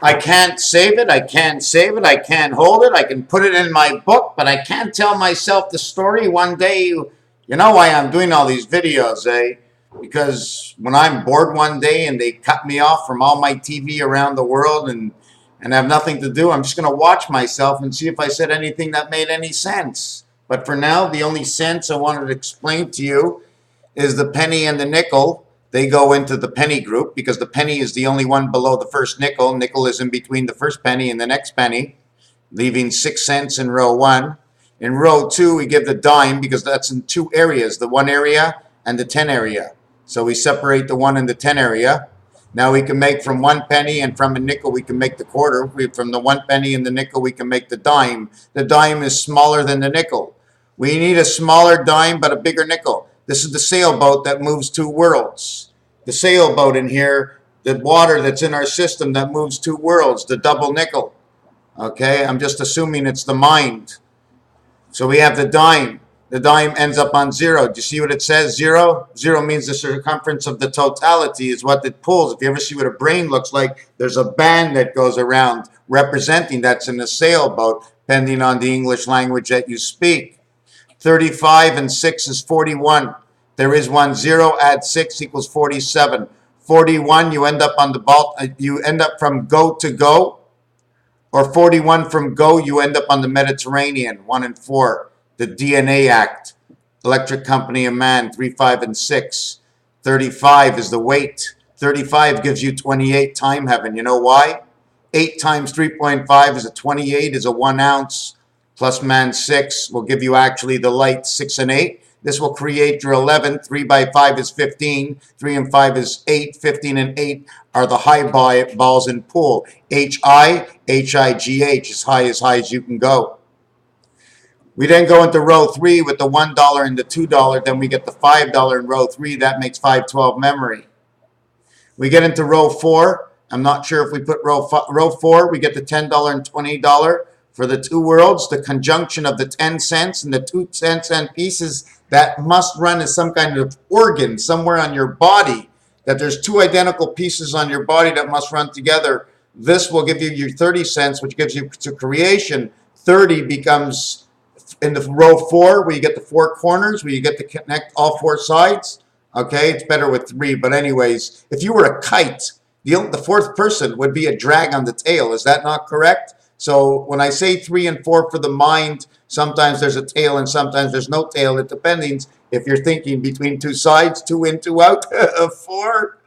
I can't save it. I can't save it. I can't hold it. I can put it in my book, but I can't tell myself the story one day. You know why I'm doing all these videos, eh? Because when I'm bored one day and they cut me off from all my TV around the world and have nothing to do, I'm just going to watch myself and see if I said anything that made any sense. But for now, the only sense I wanted to explain to you is the penny and the nickel. They go into the penny group because the penny is the only one below the first nickel. Nickel is in between the first penny and the next penny, leaving 6 cents in row 1. In row 2, we give the dime because that's in 2 areas, the 1 area and the 10 area. So we separate the 1 and the 10 area. Now we can make from 1 penny, and from a nickel we can make the quarter. From the 1 penny and the nickel we can make the dime. The dime is smaller than the nickel. We need a smaller dime but a bigger nickel. This is the sailboat that moves 2 worlds. The sailboat in here, the water that's in our system that moves 2 worlds, the double nickel. Okay, I'm just assuming it's the mind. So we have the dime. The dime ends up on 0. Do you see what it says? 0? 0 means the circumference of the totality is what it pulls. If you ever see what a brain looks like, there's a band that goes around representing that's in a sailboat, depending on the English language that you speak. 35 and 6 is 41. There is 1 0, add 6 equals 47. 41, you end up on the ball, you end up from go to go. Or 41 from go, you end up on the Mediterranean, 1 and 4. The DNA Act, Electric Company of Man, 3, 5, and 6. 35 is the weight. 35 gives you 28 time heaven. You know why? 8 times 3.5 is a 28, is a 1 ounce. Plus man 6 will give you actually the light 6 and 8. This will create your 11. 3 by 5 is 15. 3 and 5 is 8. 15 and 8 are the high balls in pool. H-I, H-I-G-H, as high as you can go. We then go into row 3 with the $1 and the $2. Then we get the $5 in row 3. That makes 512 memory. We get into row 4. I'm not sure if we put row 4. We get the $10 and $20 for the 2 worlds. The conjunction of the 10 cents and the 2 10-cent pieces that must run as some kind of organ somewhere on your body. That there's 2 identical pieces on your body that must run together. This will give you your 30 cents, which gives you to creation. 30 becomes in the row 4, where you get the 4 corners, where you get to connect all 4 sides. Okay, it's better with 3. But anyways, if you were a kite, the 4th person would be a drag on the tail. Is that not correct? So when I say 3 and 4 for the mind, sometimes there's a tail and sometimes there's no tail. It depends if you're thinking between 2 sides, 2 in, 2 out. 4.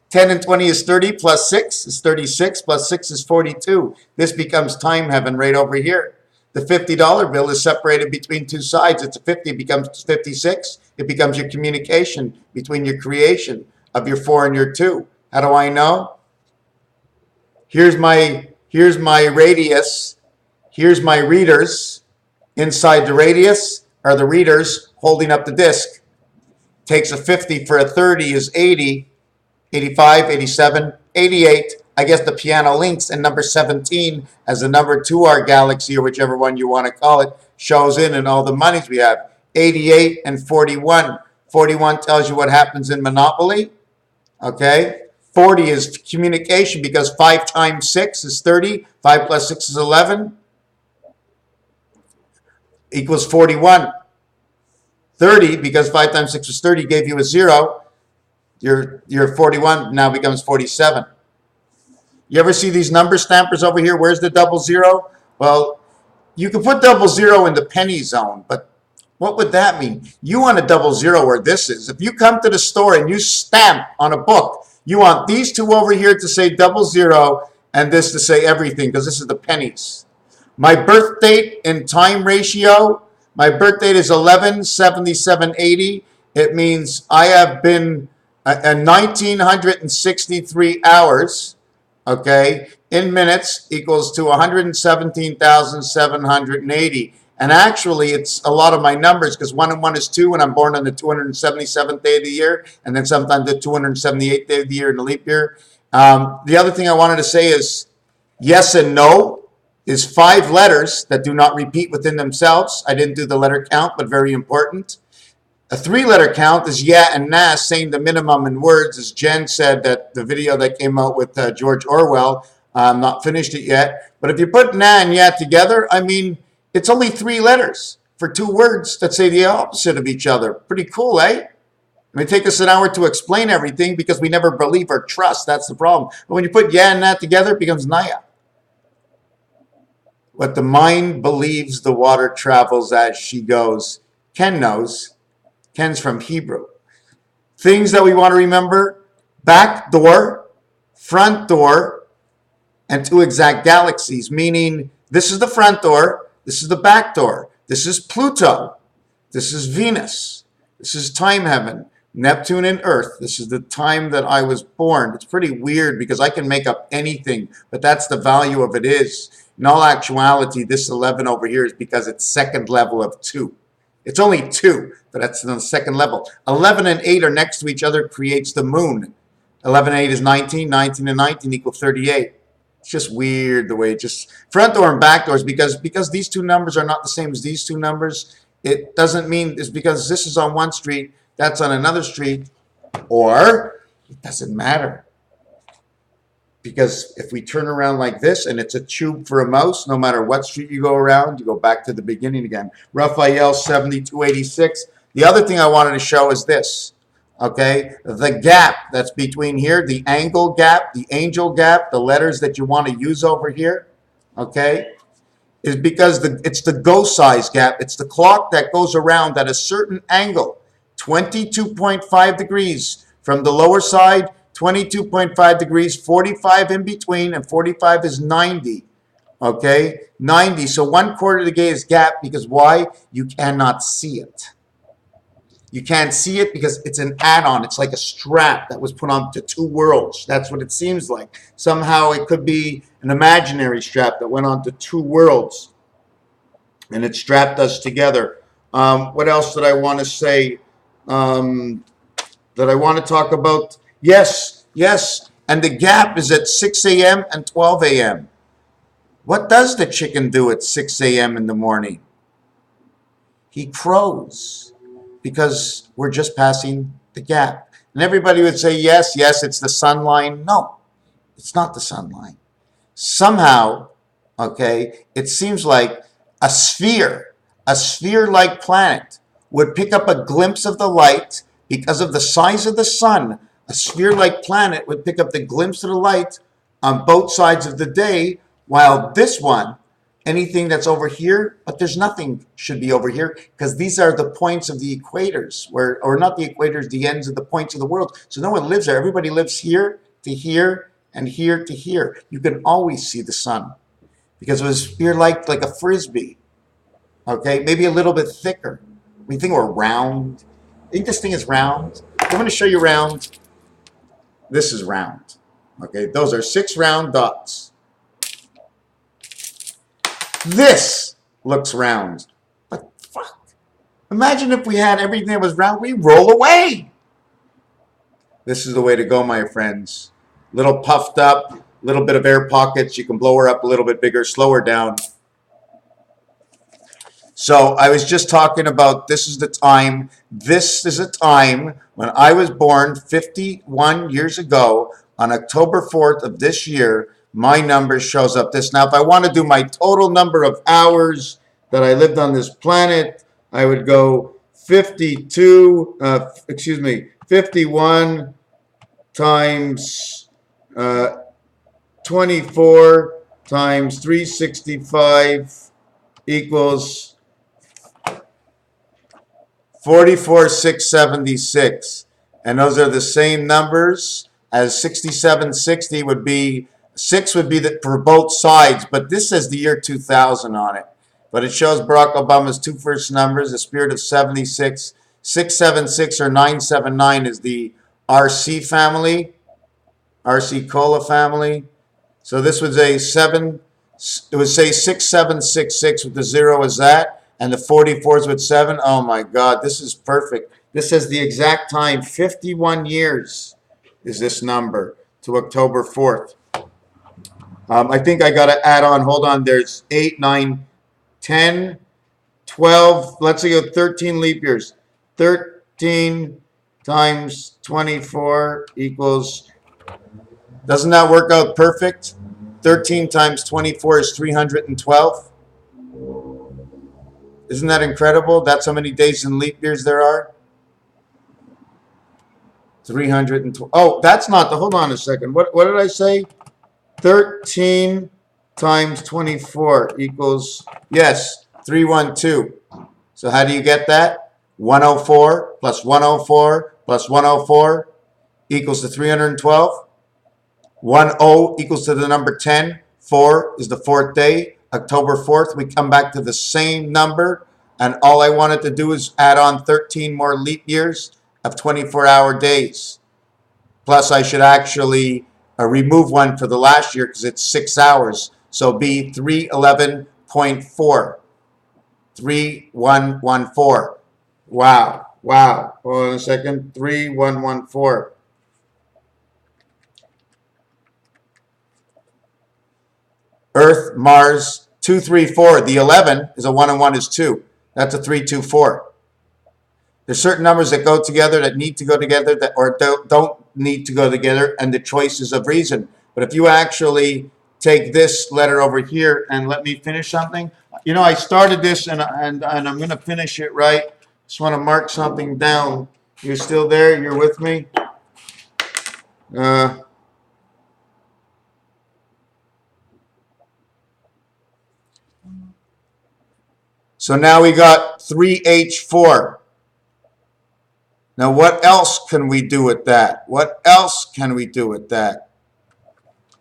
10 and 20 is 30, plus 6 is 36, plus 6 is 42. This becomes time heaven right over here. The $50 bill is separated between 2 sides. It's a 50, it becomes 56. It becomes your communication between your creation of your 4 and your 2. How do I know? Here's my radius. Here's my readers. Inside the radius are the readers holding up the disc. Takes a 50 for a 30 is 80, 85, 87, 88. I guess the piano links, and number 17 as the number to our galaxy, or whichever one you want to call it, shows in all the monies we have. 88 and 41. 41 tells you what happens in Monopoly. Okay. 40 is communication because 5 times 6 is 30. 5 plus 6 is 11. Equals 41. 30, because 5 times 6 is 30, gave you a 0. Your 41 now becomes 47. You ever see these number stampers over here? Where's the 00? Well, you can put 00 in the penny zone, but what would that mean? You want a 00 where this is. If you come to the store and you stamp on a book, you want these 2 over here to say 00 and this to say everything, because this is the pennies. My birth date in time ratio, my birth date is 11/77/80. It means I have been 1963 hours. Okay, in minutes equals to 117,780. And actually, it's a lot of my numbers because 1 and 1 is 2, and I'm born on the 277th day of the year, and then sometimes the 278th day of the year in the leap year. The other thing I wanted to say is yes and no is 5 letters that do not repeat within themselves. I didn't do the letter count, but very important. A 3-letter count is yeah and nah, saying the minimum in words, as Jen said that the video that came out with George Orwell. I'm not finished it yet. But if you put na and ya together, I mean, it's only 3 letters for 2 words that say the opposite of each other. Pretty cool, eh? It may take us an hour to explain everything because we never believe or trust. That's the problem. But when you put ya and na together, it becomes naya. What the mind believes the water travels as she goes. Ken knows. Ken's from Hebrew. Things that we want to remember: back door, front door, and 2 exact galaxies, meaning this is the front door, this is the back door, this is Pluto, this is Venus, this is time heaven, Neptune and Earth. This is the time that I was born. It's pretty weird because I can make up anything, but that's the value of it is. In all actuality, this 11 over here is because it's second level of 2. It's only 2, but that's on the second level. 11 and 8 are next to each other, creates the moon. 11 and 8 is 19. 19 and 19 equal 38. It's just weird the way it just front door and back doors because these 2 numbers are not the same as these 2 numbers. It doesn't mean it's because this is on one street, that's on another street, or it doesn't matter. Because if we turn around like this and it's a tube for a mouse, no matter what street you go around, you go back to the beginning again. Raphael 7286. The other thing I wanted to show is this. Okay, the gap that's between here, the angle gap, the angel gap, the letters that you want to use over here, okay, is because it's the go size gap. It's the clock that goes around at a certain angle, 22.5 degrees from the lower side, 22.5 degrees, 45 in between, and 45 is 90. Okay, 90. So 1/4 of the day is gap because why? You cannot see it. You can't see it because it's an add-on. It's like a strap that was put onto 2 worlds. That's what it seems like. Somehow it could be an imaginary strap that went onto 2 worlds, and it strapped us together. What else did I want to say? That I want to talk about? Yes, yes. And the gap is at 6 a.m. and 12 a.m. What does the chicken do at 6 a.m. in the morning? He crows. Because we're just passing the gap. And everybody would say, yes, yes, it's the sun line. No, it's not the sun line. Somehow, okay, it seems like a sphere-like planet would pick up a glimpse of the light because of the size of the sun. A sphere-like planet would pick up the glimpse of the light on both sides of the day, while this one, anything that's over here, but there's nothing should be over here because these are the points of the equators, or not the equators, the ends of the points of the world. So no one lives there. Everybody lives here to here and here to here. You can always see the sun because it was sphere-like, like a frisbee. Okay, maybe a little bit thicker. We think we're round. I think this thing is round. I'm going to show you round. This is round. Okay, those are 6 round dots. This looks round, but fuck. Imagine if we had everything that was round, we roll away. This is the way to go, my friends. Little puffed up, little bit of air pockets. You can blow her up a little bit bigger, slow her down. So I was just talking about this is the time. This is a time when I was born 51 years ago on October 4th of this year. My number shows up this. Now, if I want to do my total number of hours that I lived on this planet, I would go 51 times 24 times 365 equals 44,676. And those are the same numbers as 6760 would be. 6 would be for both sides, but this says the year 2000 on it. But it shows Barack Obama's 2 first numbers, the spirit of 76. 676 or 979 is the RC family, RC Cola family. So this would say it would say 6766 with the 0 as that, and the 44s with 7. Oh my God, this is perfect. This says the exact time, 51 years is this number to October 4th. I think I got to add on. Hold on. There's 8, 9, 10, 12. Let's say 13 leap years. 13 times 24 equals. Doesn't that work out perfect? 13 times 24 is 312. Isn't that incredible? That's how many days in leap years there are. 312. Oh, that's not the. Hold on a second. What did I say? 13 times 24 equals, yes, 312. So how do you get that? 104 plus 104 plus 104 equals to 312. 10 equals to the number 10. 4 is the fourth day. October 4th, we come back to the same number. And all I wanted to do is add on 13 more leap years of 24-hour days. Plus, I should actually remove one for the last year because it's 6 hours. So be 311.4. 3114. Wow. Wow. Hold on a second. 3114. Earth, Mars, 234. The 11 is a 1 and 1 is 2. That's a 324. There's certain numbers that go together that need to go together that or don't need to go together, and the choice is of reason. But if you actually take this letter over here and let me finish something, you know, I started this and I'm going to finish it right. Just want to mark something down. You're still there? You're with me? So now we got 3H4. Now what else can we do with that? What else can we do with that?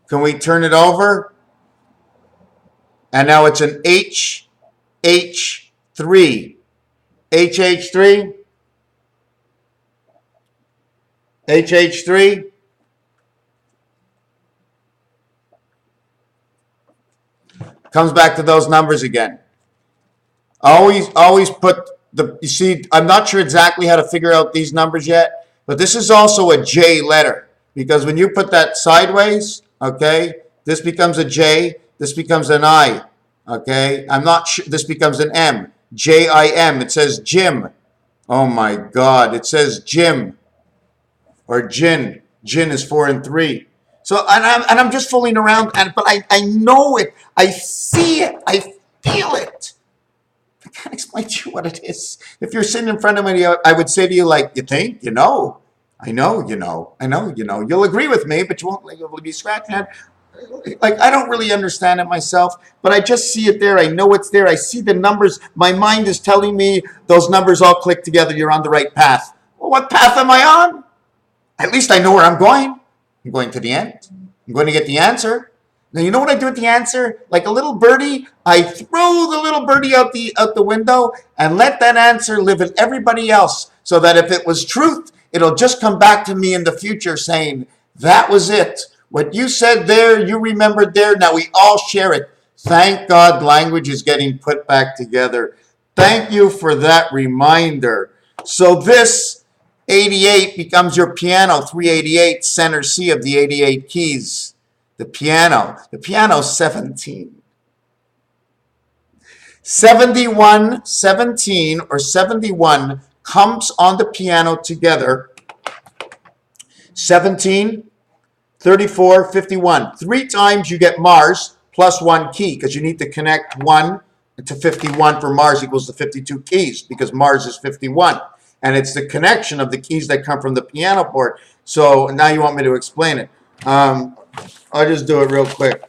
Can we turn it over? And now it's an HH3. HH3. HH3. Comes back to those numbers again. Always put the, you see, I'm not sure exactly how to figure out these numbers yet, but this is also a J letter, because when you put that sideways, okay, this becomes a J, this becomes an I, okay, I'm not sure, this becomes an M, J-I-M, it says Jim, oh my God, it says Jim, or Jin, Jin is 4 and 3, so, and I'm just fooling around, but I know it, I see it, I feel it. I can't explain to you what it is. If you're sitting in front of me, I would say to you, like, you think, you know, I know, you know, I know, you know. You'll agree with me, but you won't like, you'll be scratching it. Like, I don't really understand it myself, but I just see it there. I know it's there. I see the numbers. My mind is telling me those numbers all click together. You're on the right path. Well, what path am I on? At least I know where I'm going. I'm going to the end. I'm going to get the answer. Now, you know what I do with the answer? Like a little birdie, I throw the little birdie out the window and let that answer live in everybody else, so that if it was truth, it'll just come back to me in the future saying, that was it. What you said there, you remembered there, now we all share it. Thank God language is getting put back together. Thank you for that reminder. So this 88 becomes your piano, 388, center C of the 88 keys. The piano's 17. 71, 17, or 71 comes on the piano together. 17, 34, 51. 3 times you get Mars plus 1 key, because you need to connect 1 to 51 for Mars equals the 52 keys, because Mars is 51. And it's the connection of the keys that come from the piano board. So now you want me to explain it. I'll just do it real quick.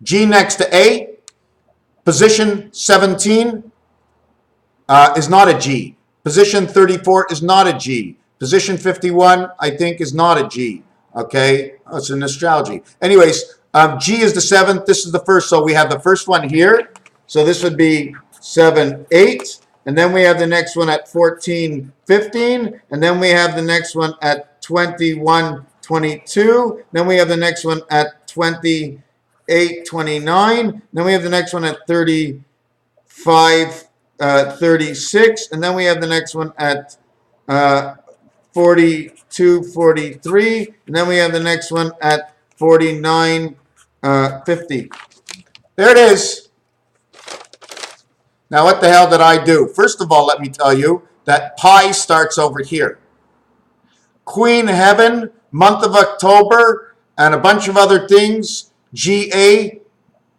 G next to A, position 17 is not a G. Position 34 is not a G. Position 51, I think, is not a G. Okay, oh, it's an astrology. Anyways, G is the 7th. This is the first. So we have the first one here. So this would be 7, 8. And then we have the next one at 14, 15. And then we have the next one at 21, 22. Then we have the next one at 28, 29. Then we have the next one at 35, 36. And then we have the next one at 42, 43. And then we have the next one at 49, 50. There it is. Now, what the hell did I do? First of all, let me tell you that pi starts over here. Queen Heaven, month of October, and a bunch of other things. GA,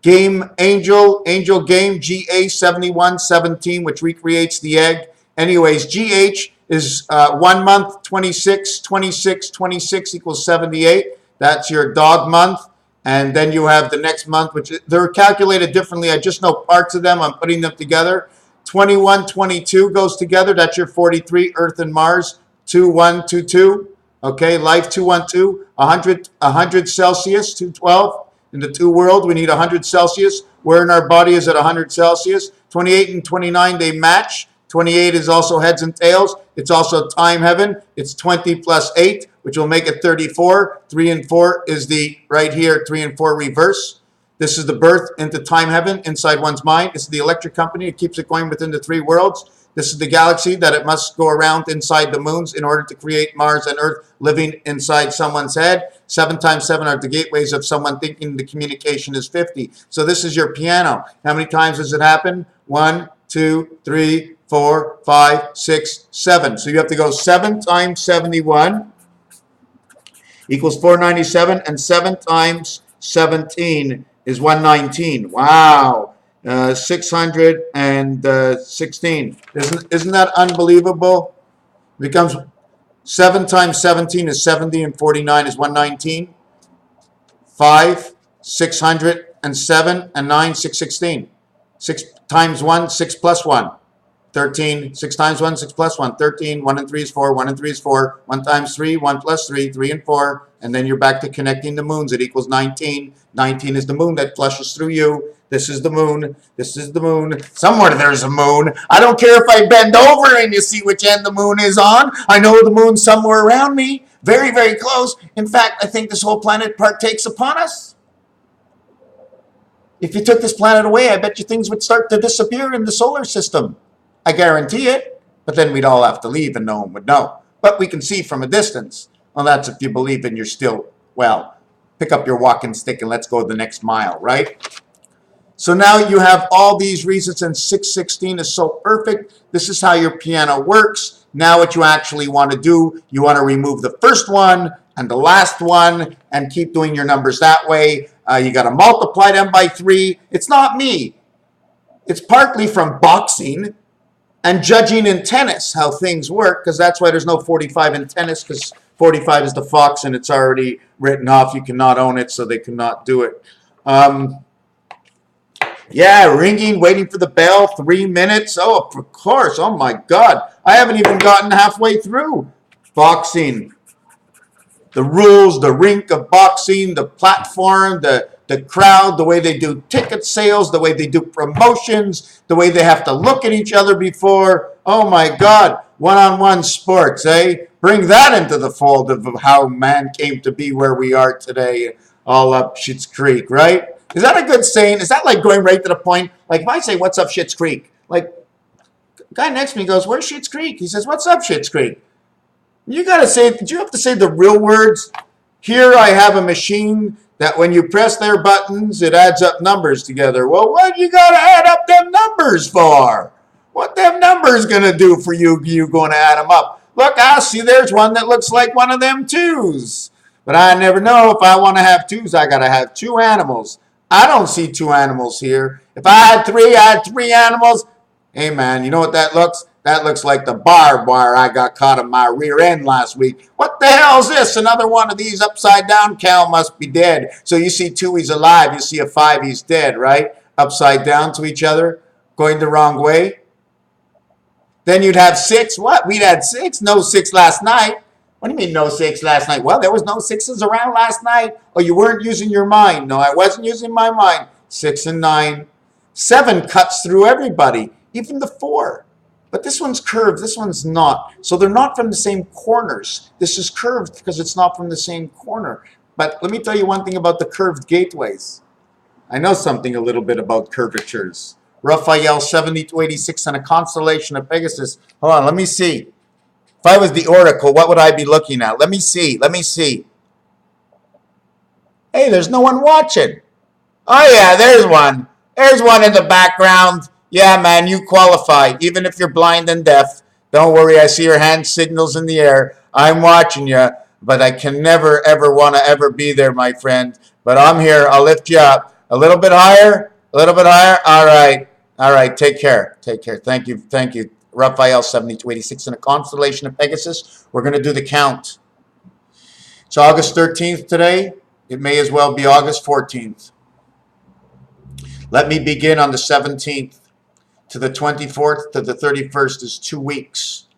Game Angel, Angel Game, GA 7117, which recreates the egg. Anyways, GH is 1 month, 26, 26, 26 equals 78. That's your dog month. And then you have the next month, which they're calculated differently. I just know parts of them. I'm putting them together. 21, 22 goes together. That's your 43, Earth and Mars. 2122. Okay, life 212. 100 Celsius, 212. In the two world, we need 100 Celsius. Where in our body is at 100 Celsius? 28 and 29, they match. 28 is also heads and tails. It's also time heaven. It's 20 plus 8, which will make it 34. 3 and 4 is the right here, 3 and 4 reverse. This is the birth into time heaven inside one's mind. This is the electric company. It keeps it going within the three worlds. This is the galaxy that it must go around inside the moons in order to create Mars and Earth living inside someone's head. 7 times 7 are the gateways of someone thinking the communication is 50. So this is your piano. How many times does it happen? 1, 2, 3, 4, 5, 6, 7. So you have to go 7 times 71 equals 497, and 7 times 17 is 119. Wow. 616. Isn't that unbelievable? It becomes 7 times 17 is 70, and 49 is 119. 5, 607, and 9, 616. 6 times 1, 6 plus 1. 13, 6 times 1, 6 plus 1, 13, 1 and 3 is 4, 1 and 3 is 4, 1 times 3, 1 plus 3, 3 and 4, and then you're back to connecting the moons. It equals 19. 19 is the moon that flushes through you. This is the moon. This is the moon. Somewhere there's a moon. I don't care if I bend over and you see which end the moon is on. I know the moon's somewhere around me. Very, very close. In fact, I think this whole planet partakes upon us. If you took this planet away, I bet you things would start to disappear in the solar system. I guarantee it, but then we'd all have to leave and no one would know. But we can see from a distance. Well, that's if you believe and you're still, well, pick up your walking stick and let's go the next mile, right? So now you have all these reasons, and 616 is so perfect. This is how your piano works. Now what you actually want to do, you want to remove the first one and the last one and keep doing your numbers that way. You got to multiply them by 3. It's not me. It's partly from boxing and judging in tennis, how things work, because that's why there's no 45 in tennis, because 45 is the fox and it's already written off. You cannot own it, so they cannot do it. Yeah, ringing, waiting for the bell, 3 minutes. Oh, of course. Oh, my God. I haven't even gotten halfway through. Boxing. The rules, the rink of boxing, the platform, the crowd, the way they do ticket sales, the way they do promotions, the way they have to look at each other before. Oh, my God. One-on-one sports, eh? Bring that into the fold of how man came to be where we are today, all up Schitt's Creek, right? Is that a good saying? Is that like going right to the point? Like if I say, what's up Schitt's Creek? Like, the guy next to me goes, where's Schitt's Creek? He says, what's up Schitt's Creek? You got to say, did you have to say the real words? Here I have a machine that when you press their buttons, it adds up numbers together. Well, what you got to add up them numbers for? What them numbers going to do for you? You going to add them up? Look, I see there's one that looks like one of them twos. But I never know if I want to have twos, I got to have 2 animals. I don't see 2 animals here. If I had 3, I had 3 animals. Hey, man, you know what that looks? That looks like the barbed wire I got caught in my rear end last week. What the hell is this? Another one of these upside down? Cal must be dead. So you see 2, he's alive. You see a 5, he's dead, right? Upside down to each other, going the wrong way. Then you'd have 6. What? We'd had 6? No 6 last night. What do you mean no 6 last night? Well, there was no 6s around last night. Oh, you weren't using your mind. No, I wasn't using my mind. 6 and 9. 7 cuts through everybody, even the 4. But this one's curved, this one's not. So they're not from the same corners. This is curved because it's not from the same corner. But let me tell you one thing about the curved gateways. I know something a little bit about curvatures. Raphael 7286 and a constellation of Pegasus. Hold on, let me see. If I was the oracle, what would I be looking at? Let me see. Let me see. Hey, there's no one watching. Oh, yeah, there's one. There's one in the background. Yeah, man, you qualify. Even if you're blind and deaf. Don't worry, I see your hand signals in the air. I'm watching you, but I can never, ever want to ever be there, my friend. But I'm here. I'll lift you up. A little bit higher. A little bit higher. All right. All right. Take care. Take care. Thank you. Thank you. Raphael 7286 in a constellation of Pegasus. We're going to do the count. It's August 13th today. It may as well be August 14th. Let me begin on the 17th. To the 24th to the 31st is 2 weeks.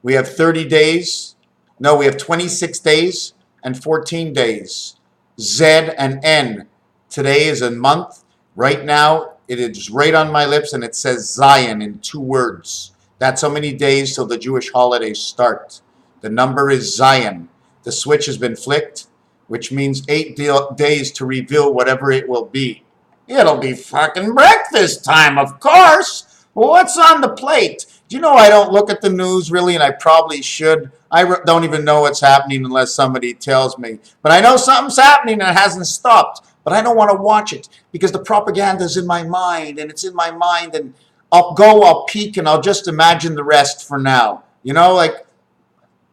We have 30 days. No, we have 26 days and 14 days. Z and N. Today is a month. Right now, it is right on my lips, and it says Zion in 2 words. That's how many days till the Jewish holidays start. The number is Zion. The switch has been flicked, which means 8 days to reveal whatever it will be. It'll be fucking breakfast time, of course. Well, what's on the plate? Do you know I don't look at the news really, and I probably should. I don't even know what's happening unless somebody tells me. But I know something's happening and it hasn't stopped. But I don't want to watch it because the propaganda is in my mind, and it's in my mind, and I'll peek, and I'll just imagine the rest for now. You know, like,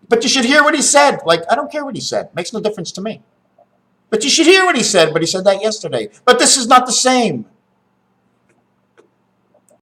but you should hear what he said. Like, I don't care what he said. Makes no difference to me. But you should hear what he said, but he said that yesterday. But this is not the same.